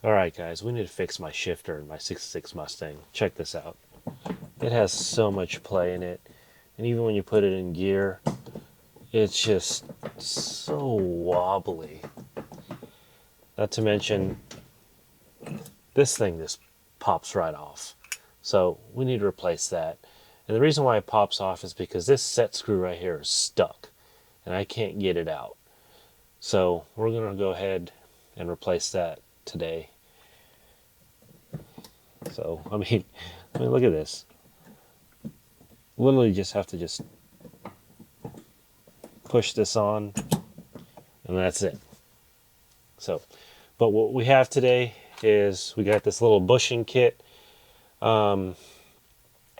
Alright guys, we need to fix my shifter in my 66 Mustang. Check this out. It has so much play in it, and even when you put it in gear, it's just so wobbly. Not to mention, this thing just pops right off. So we need to replace that. And the reason why it pops off is because this set screw right here is stuck, and I can't get it out. So we're going to go ahead and replace that today. So, look at this. Literally just have to just push this on, and that's it. So, but what we have today is we got this little bushing kit for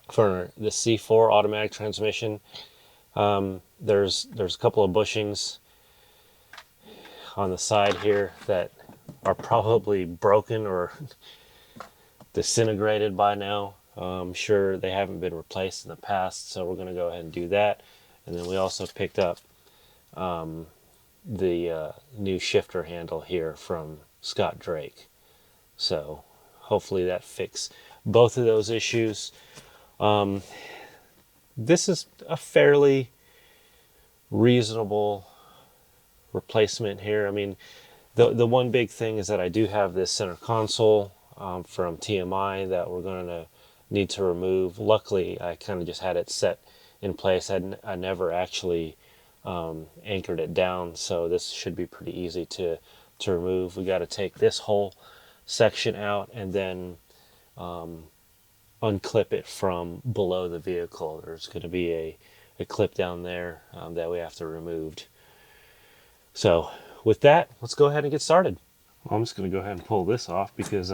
the C4 automatic transmission. There's a couple of bushings on the side here that are probably broken or disintegrated by now. I'm sure they haven't been replaced in the past, so we're going to go ahead and do that. And then we also picked up the new shifter handle here from Scott Drake. So hopefully that fixes both of those issues. This is a fairly reasonable replacement here. I mean, the one big thing is that I do have this center console from TMI that we're going to need to remove. Luckily, I kind of just had it set in place. I never actually anchored it down, so this should be pretty easy to remove. We got to take this whole section out and then unclip it from below the vehicle. There's going to be a clip down there that we have to remove. So with that, let's go ahead and get started. Well, I'm just going to go ahead and pull this off because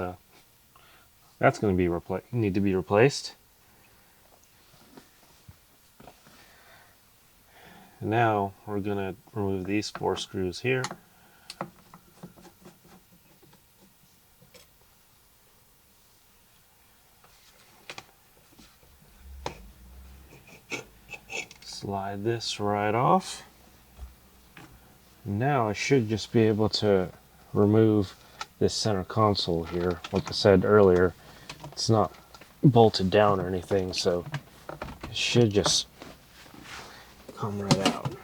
that's going to be need to be replaced. And now we're going to remove these 4 screws here. Slide this right off. Now I should just be able to remove this center console here. Like I said earlier, it's not bolted down or anything, so it should just come right out.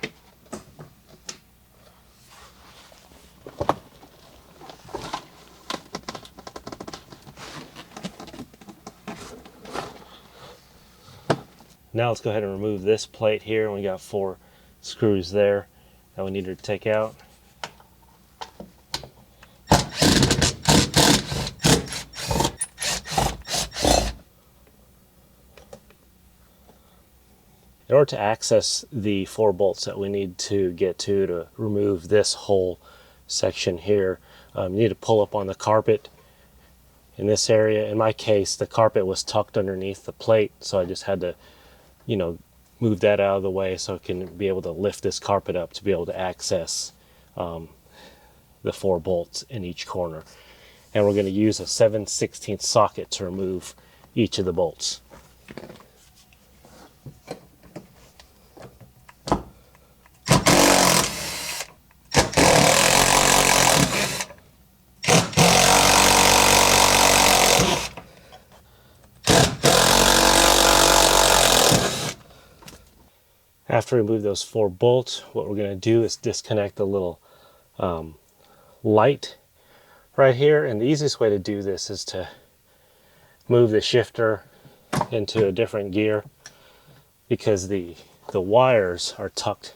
Now let's go ahead and remove this plate here. We got 4 screws there that we need to take out. In order to access the 4 bolts that we need to get to remove this whole section here, you need to pull up on the carpet in this area. In my case, the carpet was tucked underneath the plate, so I just had to, move that out of the way so I can be able to lift this carpet up to be able to access the 4 bolts in each corner. And we're going to use a 7/16 socket to remove each of the bolts. After we remove those 4 bolts, what we're going to do is disconnect the little light right here. And the easiest way to do this is to move the shifter into a different gear because the wires are tucked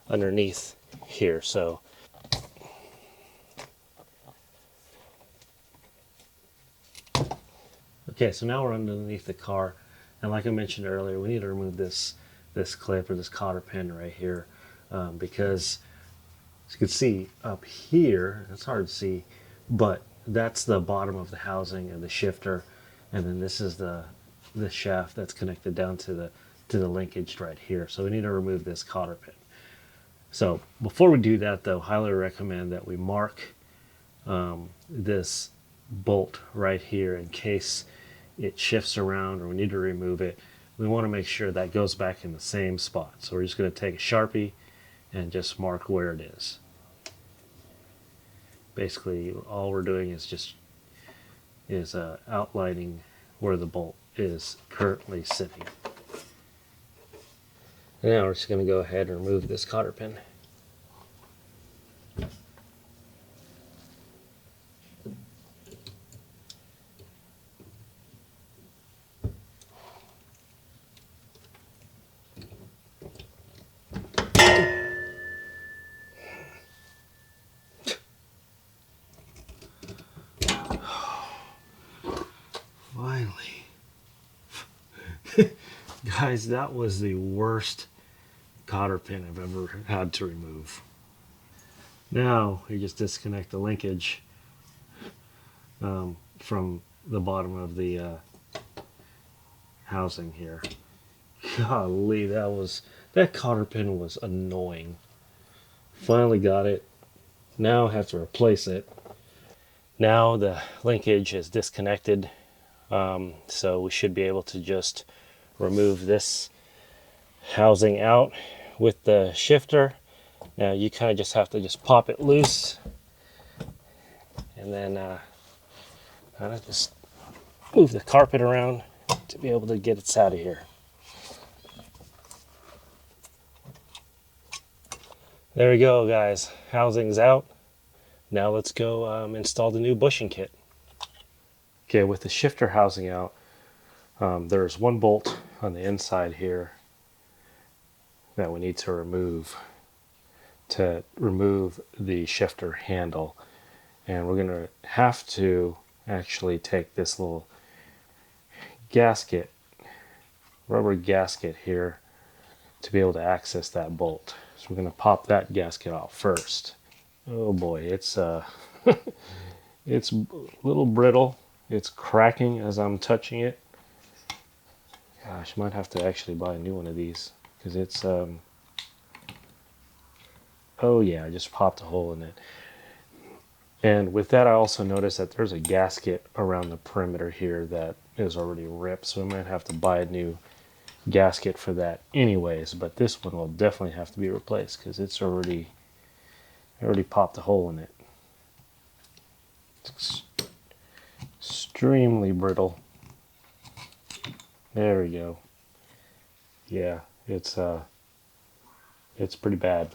underneath here. So okay, so now we're underneath the car, and like I mentioned earlier, we need to remove this clip or this cotter pin right here because as you can see up here, it's hard to see, but that's the bottom of the housing and the shifter, and then this is the shaft that's connected down to the linkage right here. So we need to remove this cotter pin. So before we do that though, highly recommend that we mark this bolt right here in case it shifts around or we need to remove it. We want to make sure that goes back in the same spot. So we're just going to take a Sharpie and just mark where it is. Basically, all we're doing is just is outlining where the bolt is currently sitting. And now we're just going to go ahead and remove this cotter pin. Finally. Guys, that was the worst cotter pin I've ever had to remove. Now you just disconnect the linkage from the bottom of the housing here. Golly, that cotter pin was annoying. Finally got it. Now I have to replace it. Now the linkage is disconnected, so we should be able to just remove this housing out with the shifter. Now you kind of just have to just pop it loose, and then kind of just move the carpet around to be able to get it out of here. There we go, guys. Housing's out. Now let's go install the new bushing kit. Okay, with the shifter housing out, there's one bolt on the inside here that we need to remove the shifter handle. And we're going to have to actually take this little gasket, rubber gasket here, to be able to access that bolt. So we're going to pop that gasket off first. Oh boy, it's it's a little brittle. It's cracking as I'm touching it. Gosh, might have to actually buy a new one of these because it's oh yeah, I just popped a hole in it. And with that, I also noticed that there's a gasket around the perimeter here that is already ripped, so we might have to buy a new gasket for that anyways, but this one will definitely have to be replaced because it's already popped a hole in it. It's extremely brittle. There we go. Yeah, it's pretty bad.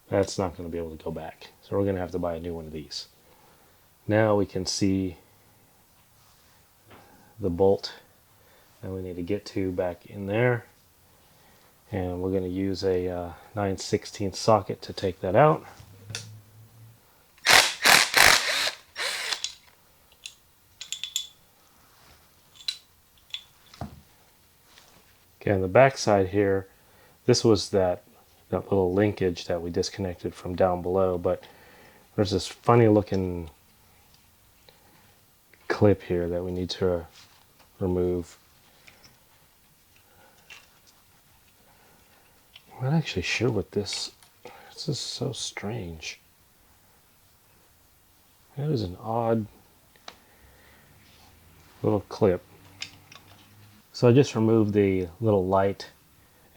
That's not going to be able to go back, so we're going to have to buy a new one of these. Now we can see the bolt that we need to get to back in there, and we're going to use a 9/16 socket to take that out. Okay, on the back side here, this was that little linkage that we disconnected from down below, but there's this funny looking clip here that we need to remove. I'm not actually sure what this is so strange. That is an odd little clip. So I just removed the little light,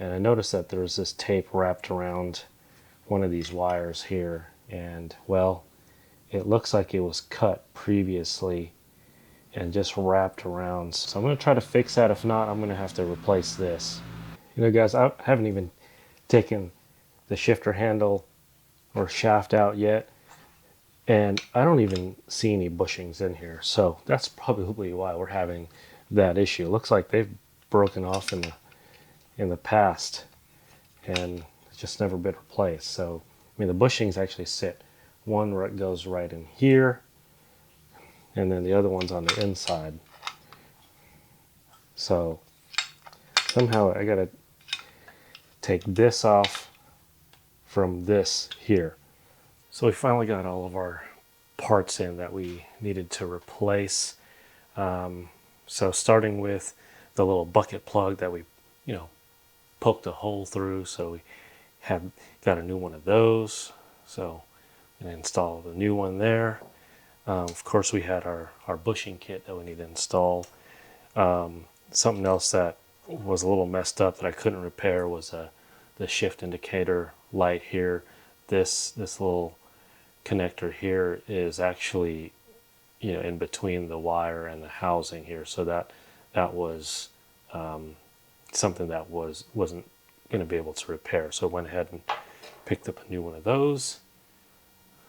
and I noticed that there's this tape wrapped around one of these wires here, and well, it looks like it was cut previously and just wrapped around. So I'm going to try to fix that. If not, I'm going to have to replace this. You know, guys, I haven't even taken the shifter handle or shaft out yet, and I don't even see any bushings in here, so that's probably why we're having that issue. It looks like they've broken off in the past and it's just never been replaced. So I mean, the bushings actually sit, one goes right in here, and then the other one's on the inside. So somehow I gotta take this off from this here. So we finally got all of our parts in that we needed to replace. So starting with the little bucket plug that we, poked a hole through. So we have got a new one of those. So I'm gonna install the new one there. Of course, we had our bushing kit that we need to install. Something else that was a little messed up that I couldn't repair was the shift indicator light here. This little connector here is actually in between the wire and the housing here. So that was something that wasn't going to be able to repair. So I went ahead and picked up a new one of those.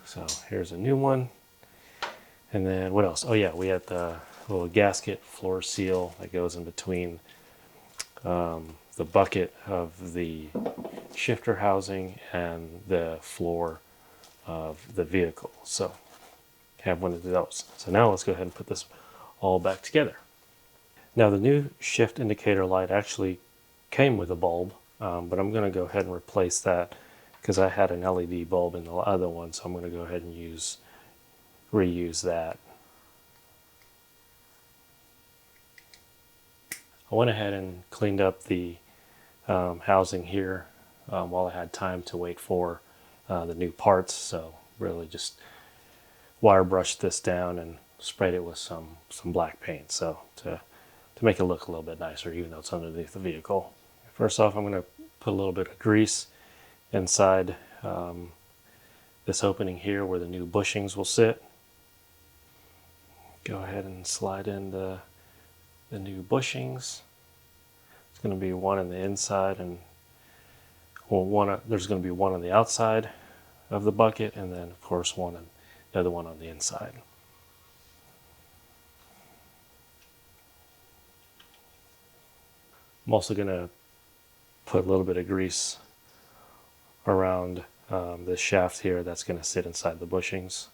So here's a new one. And then what else? Oh yeah, we had the little gasket floor seal that goes in between the bucket of the shifter housing and the floor of the vehicle. So have one of those. So now let's go ahead and put this all back together. Now the new shift indicator light actually came with a bulb, but I'm going to go ahead and replace that because I had an LED bulb in the other one, so I'm going to go ahead and reuse that. I went ahead and cleaned up the housing here while I had time to wait for the new parts. So really just wire brushed this down and sprayed it with some black paint, so to make it look a little bit nicer, even though it's underneath the vehicle. First off, I'm going to put a little bit of grease inside this opening here where the new bushings will sit. Go ahead and slide in the new bushings. It's going to be one on the inside, and there's going to be one on the outside of the bucket, and then of course the other one on the inside. I'm also going to put a little bit of grease around this shaft here that's going to sit inside the bushings.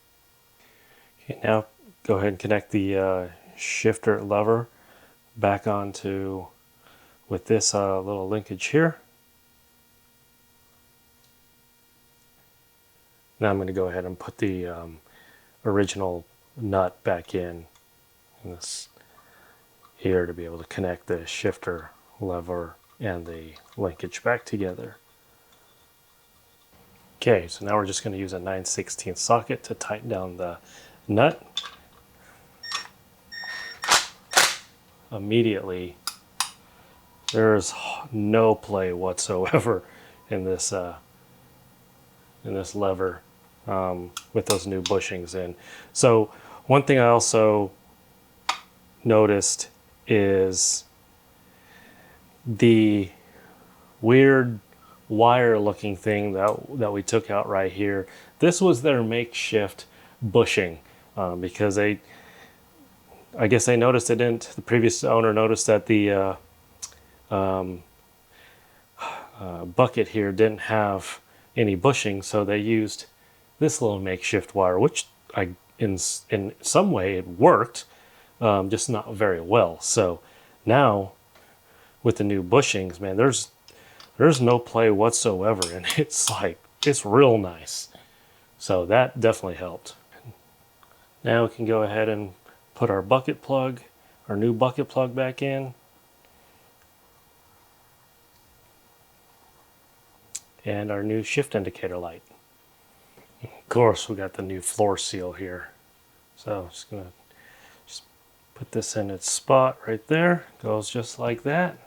Okay, now go ahead and connect the shifter lever back onto with this little linkage here. Now I'm going to go ahead and put the original nut back in this here to be able to connect the shifter lever and the linkage back together. Okay, so now we're just going to use a 9/16 socket to tighten down the nut. Immediately, there's no play whatsoever in this lever with those new bushings in. So one thing I also noticed is the weird wire looking thing that we took out right here. This was their makeshift bushing because I guess they noticed it didn't. The previous owner noticed that the bucket here didn't have any bushing, so they used this little makeshift wire, which in some way it worked, just not very well. So now with the new bushings, man, there's no play whatsoever, and it's real nice. So that definitely helped. Now we can go ahead and put our new bucket plug back in. And our new shift indicator light. Of course, we got the new floor seal here. So I'm just gonna put this in its spot right there. Goes just like that.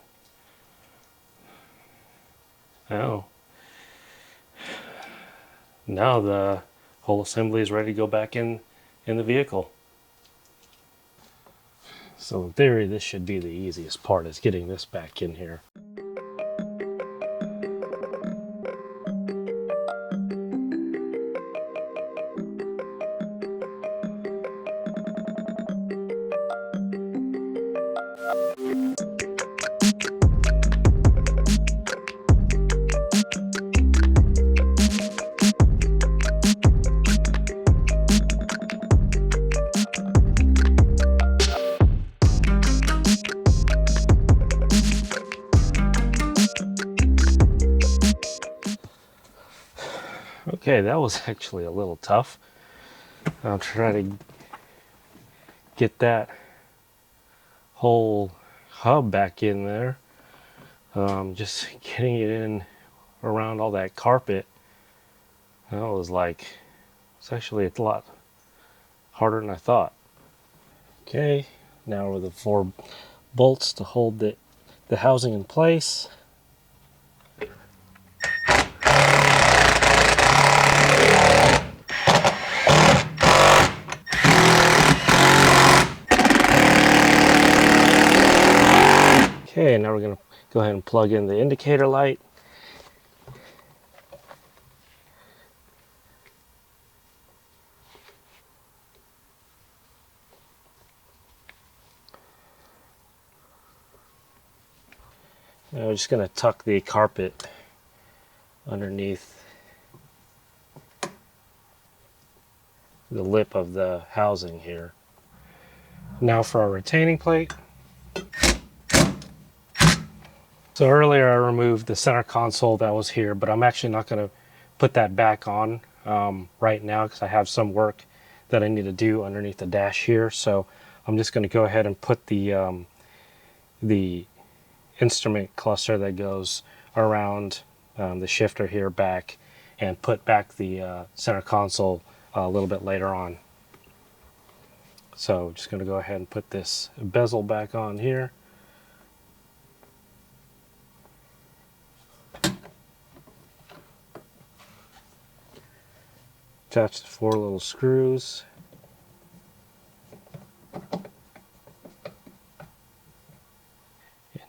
Now the whole assembly is ready to go back in the vehicle. So in theory, this should be the easiest part, is getting this back in here. Okay, that was actually a little tough. I'll try to get that whole hub back in there. Just getting it in around all that carpet. It's actually a lot harder than I thought. Okay, now with the 4 bolts to hold the housing in place. Okay, now we're going to go ahead and plug in the indicator light. Now we're just going to tuck the carpet underneath the lip of the housing here. Now for our retaining plate. So earlier I removed the center console that was here, but I'm actually not going to put that back on right now because I have some work that I need to do underneath the dash here. So I'm just going to go ahead and put the instrument cluster that goes around the shifter here back, and put back the center console a little bit later on. So just going to go ahead and put this bezel back on here. Attach the 4 little screws.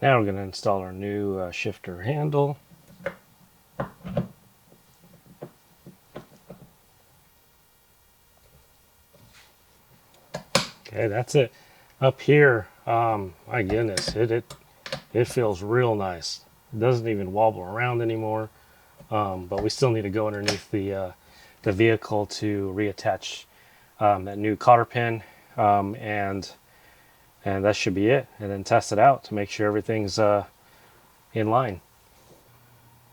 Now we're going to install our new shifter handle. Okay, that's it. Up here, my goodness, it feels real nice. It doesn't even wobble around anymore, but we still need to go underneath the vehicle to reattach that new cotter pin, and that should be it, and then test it out to make sure everything's in line.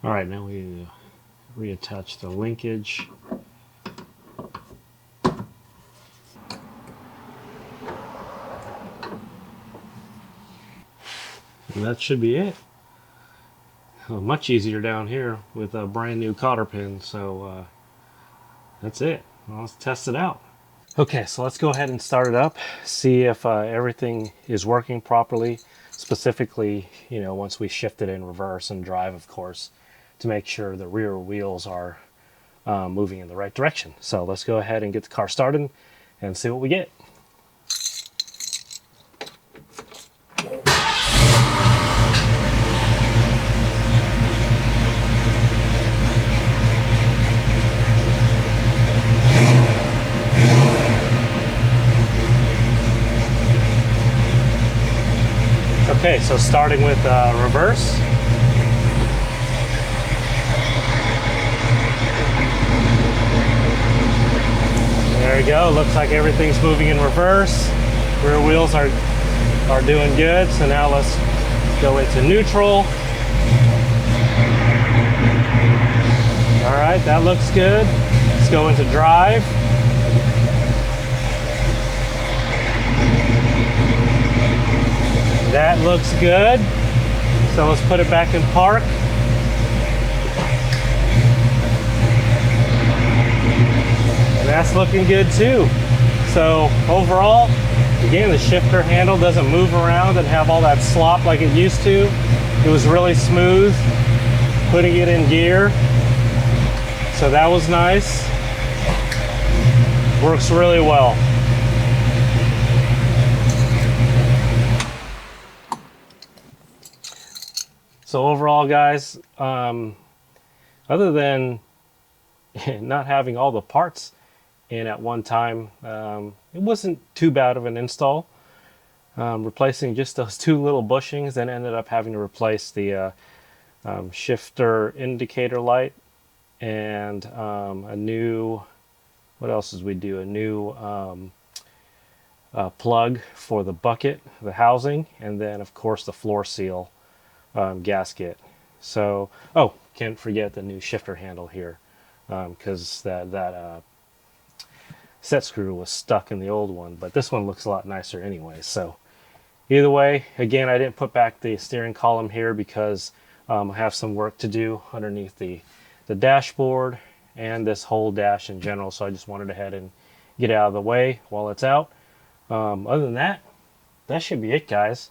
All right, now we reattach the linkage. And that should be it. Much easier down here with a brand new cotter pin, so that's it. Well, let's test it out. Okay, so let's go ahead and start it up, see if everything is working properly, specifically, you know, once we shift it in reverse and drive, of course, to make sure the rear wheels are moving in the right direction. So let's go ahead and get the car started and see what we get. Okay, so starting with reverse. There we go. Looks like everything's moving in reverse. Rear wheels are doing good. So now let's go into neutral. All right, that looks good. Let's go into drive. That looks good. So let's put it back in park. And that's looking good too. So overall, again, the shifter handle doesn't move around and have all that slop like it used to. It was really smooth putting it in gear. So that was nice. Works really well. So overall, guys, other than not having all the parts in at one time, it wasn't too bad of an install. Replacing just those 2 little bushings, then ended up having to replace the shifter indicator light and a new, what else did we do? A new plug for the bucket, the housing, and then of course the floor seal gasket. So, oh, can't forget the new shifter handle here, because that set screw was stuck in the old one, but this one looks a lot nicer anyway. So either way, again, I didn't put back the steering column here because I have some work to do underneath the dashboard and this whole dash in general, so I just wanted to head and get out of the way while it's out. Other than that, that should be it, guys.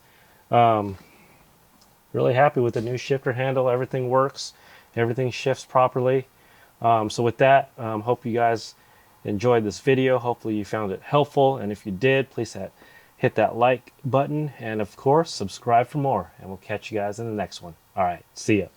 Really happy with the new shifter handle. Everything works. Everything shifts properly. So with that, hope you guys enjoyed this video. Hopefully you found it helpful. And if you did, please hit that like button, and of course, subscribe for more. And we'll catch you guys in the next one. All right, see ya.